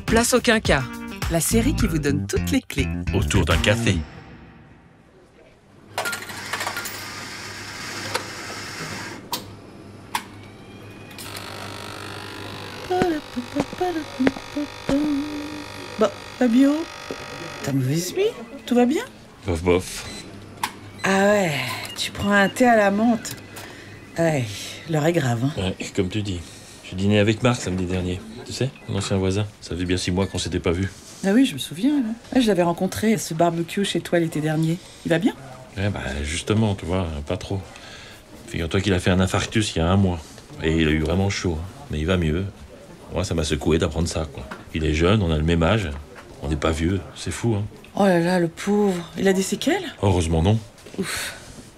Place au Quinca, la série qui vous donne toutes les clés. Autour d'un café. Bon, Fabio, t'as mauvaise nuit? Tout va bien? Bof bof. Ah ouais, tu prends un thé à la menthe. Ouais, l'heure est grave, hein. Ouais, comme tu dis. J'ai dîné avec Marc samedi dernier. Tu sais, mon ancien voisin. Ça fait bien 6 mois qu'on s'était pas vus. Ah oui, je me souviens. Là. Ouais, je l'avais rencontré à ce barbecue chez toi l'été dernier. Il va bien? Ouais, bah justement, tu vois, pas trop. Figure-toi qu'il a fait un infarctus il y a 1 mois. Et il a eu vraiment chaud. Mais il va mieux. Moi, ça m'a secoué d'apprendre ça, quoi. Il est jeune, on a le même âge. On n'est pas vieux, c'est fou, hein. Oh là là, le pauvre. Il a des séquelles? Heureusement non. Ouf.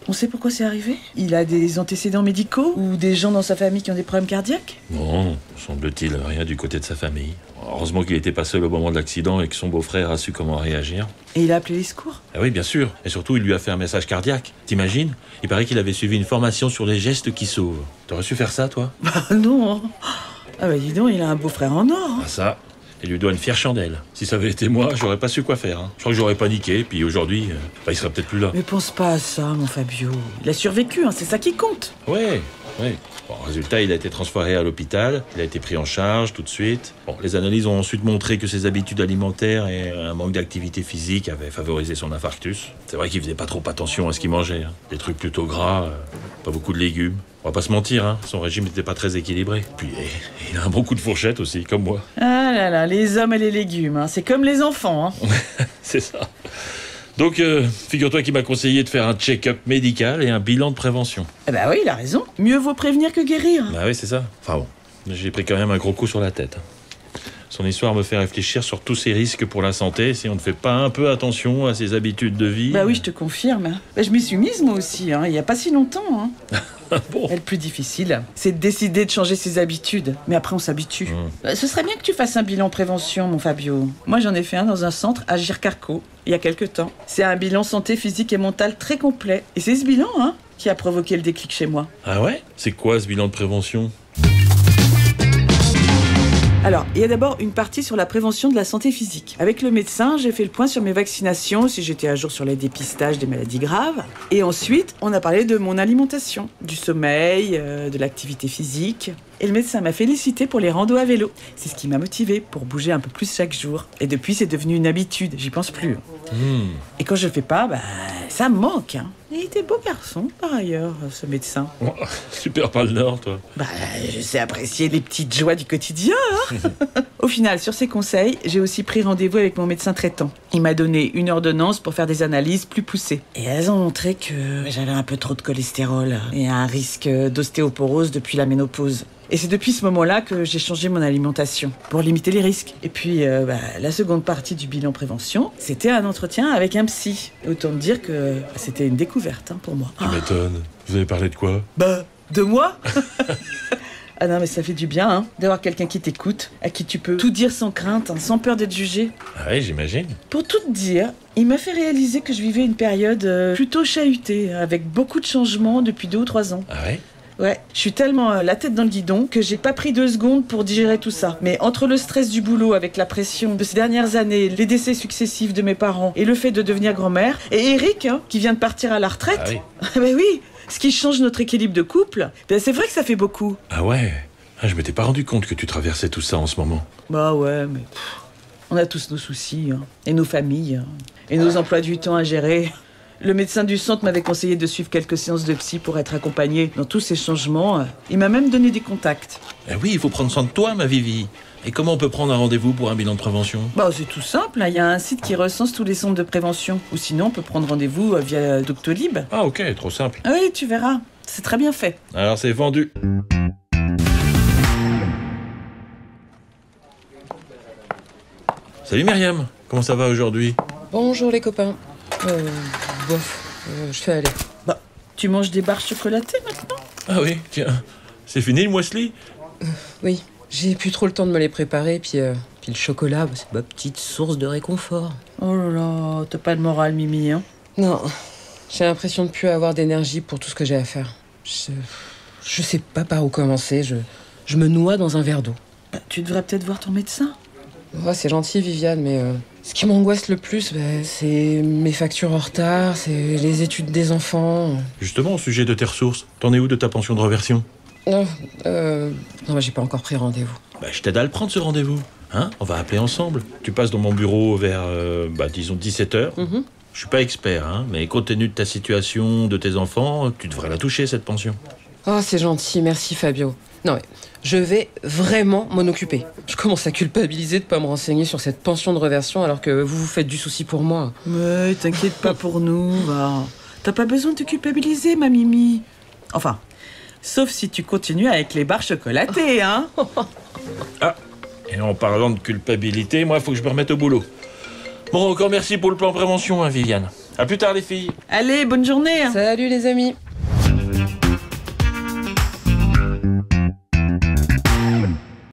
On sait pourquoi c'est arrivé? Il a des antécédents médicaux? Ou des gens dans sa famille qui ont des problèmes cardiaques? Non, semble-t-il, rien du côté de sa famille. Heureusement qu'il n'était pas seul au moment de l'accident et que son beau-frère a su comment réagir. Et il a appelé les secours? Ah oui, bien sûr. Et surtout, il lui a fait un message cardiaque. T'imagines? Il paraît qu'il avait suivi une formation sur les gestes qui sauvent. T'aurais su faire ça, toi? Bah non. Hein. Ah bah dis donc, il a un beau-frère en or. Hein. Ah ça, il lui doit une fière chandelle. Si ça avait été moi, j'aurais pas su quoi faire. Hein. Je crois que j'aurais paniqué, puis aujourd'hui, il serait peut-être plus là. Mais pense pas à ça, mon Fabio. Il a survécu, hein, c'est ça qui compte. Ouais. Bon, résultat, il a été transféré à l'hôpital, il a été pris en charge tout de suite. Bon, les analyses ont ensuite montré que ses habitudes alimentaires et un manque d'activité physique avaient favorisé son infarctus. C'est vrai qu'il faisait pas trop attention à ce qu'il mangeait. Hein. Des trucs plutôt gras, pas beaucoup de légumes. On va pas se mentir, hein, son régime n'était pas très équilibré. Puis, il a un bon coup de fourchette aussi, comme moi. Ah là là, les hommes et les légumes, hein, c'est comme les enfants. Hein. C'est ça. Donc, figure-toi qu'il m'a conseillé de faire un check-up médical et un bilan de prévention. Eh bah oui, il a raison. Mieux vaut prévenir que guérir. Bah oui, c'est ça. Enfin bon, j'ai pris quand même un gros coup sur la tête. Son histoire me fait réfléchir sur tous ces risques pour la santé si on ne fait pas un peu attention à ses habitudes de vie. Bah oui, je te confirme. Bah, je m'y suis mise moi aussi, hein, il y a pas si longtemps. Hein. Bon. Et le plus difficile, c'est de décider de changer ses habitudes. Mais après, on s'habitue. Bah, ce serait bien que tu fasses un bilan prévention, mon Fabio. Moi, j'en ai fait un dans un centre à Gircarco, il y a quelques temps. C'est un bilan santé physique et mentale très complet. Et c'est ce bilan, hein, qui a provoqué le déclic chez moi. Ah ouais? C'est quoi ce bilan de prévention? Alors, il y a d'abord une partie sur la prévention de la santé physique. Avec le médecin, j'ai fait le point sur mes vaccinations, si j'étais à jour sur les dépistages des maladies graves. Et ensuite, on a parlé de mon alimentation, du sommeil, de l'activité physique. Et le médecin m'a félicité pour les randos à vélo. C'est ce qui m'a motivée pour bouger un peu plus chaque jour. Et depuis, c'est devenu une habitude, j'y pense plus. Et quand je le fais pas, bah, ça me manque. Hein. Il était beau garçon, par ailleurs, ce médecin. Oh, super pas le nord, toi. Bah, je sais apprécier les petites joies du quotidien. Hein. Au final, sur ses conseils, j'ai aussi pris rendez-vous avec mon médecin traitant. Il m'a donné une ordonnance pour faire des analyses plus poussées. Et elles ont montré que j'avais un peu trop de cholestérol et un risque d'ostéoporose depuis la ménopause. Et c'est depuis ce moment-là que j'ai changé mon alimentation pour limiter les risques. Et puis, la seconde partie du bilan prévention, c'était un entretien avec un psy. Autant te dire que c'était une découverte pour moi. Tu m'étonnes. Vous avez parlé de quoi? Bah, de moi. Ah non, mais ça fait du bien, hein, d'avoir quelqu'un qui t'écoute, à qui tu peux tout dire sans crainte, hein, sans peur d'être jugé. Ah ouais, j'imagine. Pour tout te dire, il m'a fait réaliser que je vivais une période plutôt chahutée, avec beaucoup de changements depuis 2 ou 3 ans. Ah ouais? Ouais, je suis tellement la tête dans le guidon que j'ai pas pris 2 secondes pour digérer tout ça. Mais entre le stress du boulot avec la pression de ces dernières années, les décès successifs de mes parents et le fait de devenir grand-mère, et Eric, hein, qui vient de partir à la retraite, Ah oui. bah oui, ce qui change notre équilibre de couple, ben c'est vrai que ça fait beaucoup. Ah ouais? Ah, je m'étais pas rendu compte que tu traversais tout ça en ce moment. Bah ouais, mais on a tous nos soucis, hein, et nos familles, hein, et nos emplois du temps à gérer. Le médecin du centre m'avait conseillé de suivre quelques séances de psy pour être accompagné dans tous ces changements. Il m'a même donné des contacts. Eh oui, il faut prendre soin de toi, ma Vivi. Et comment on peut prendre un rendez-vous pour un bilan de prévention? Bah c'est tout simple, il y a un site qui recense tous les centres de prévention. Ou sinon, on peut prendre rendez-vous via Doctolib. Ah ok, trop simple. Oui, tu verras, c'est très bien fait. Alors c'est vendu. Salut Myriam, comment ça va aujourd'hui? Bonjour les copains. Je fais aller. Bah, tu manges des barres chocolatées maintenant? Ah oui, tiens, c'est fini le muesli? Oui, j'ai plus trop le temps de me les préparer, puis le chocolat, c'est ma petite source de réconfort. Oh là là, t'as pas le moral, Mimi, hein? Non, j'ai l'impression de plus avoir d'énergie pour tout ce que j'ai à faire. Je sais pas par où commencer, je me noie dans un verre d'eau. Bah, tu devrais peut-être voir ton médecin. Oh, c'est gentil, Viviane, mais ce qui m'angoisse le plus, c'est mes factures en retard, c'est les études des enfants. Justement, au sujet de tes ressources, t'en es où de ta pension de reversion? Non, j'ai pas encore pris rendez-vous. Je t'aide à le prendre, ce rendez-vous. Hein? On va appeler ensemble. Tu passes dans mon bureau vers, disons, 17h. Je suis pas expert, hein, mais compte tenu de ta situation, de tes enfants, tu devrais la toucher, cette pension. Oh, c'est gentil, merci Fabio. Non mais, je vais vraiment m'en occuper. Je commence à culpabiliser de pas me renseigner sur cette pension de reversion alors que vous vous faites du souci pour moi. Mais t'inquiète pas pour nous, va. T'as pas besoin de te culpabiliser, ma Mimi. Enfin, sauf si tu continues avec les barres chocolatées, hein. Ah, et en parlant de culpabilité, moi, il faut que je me remette au boulot. Bon, encore merci pour le plan prévention, hein, Viviane. À plus tard, les filles. Allez, bonne journée. Salut les amis.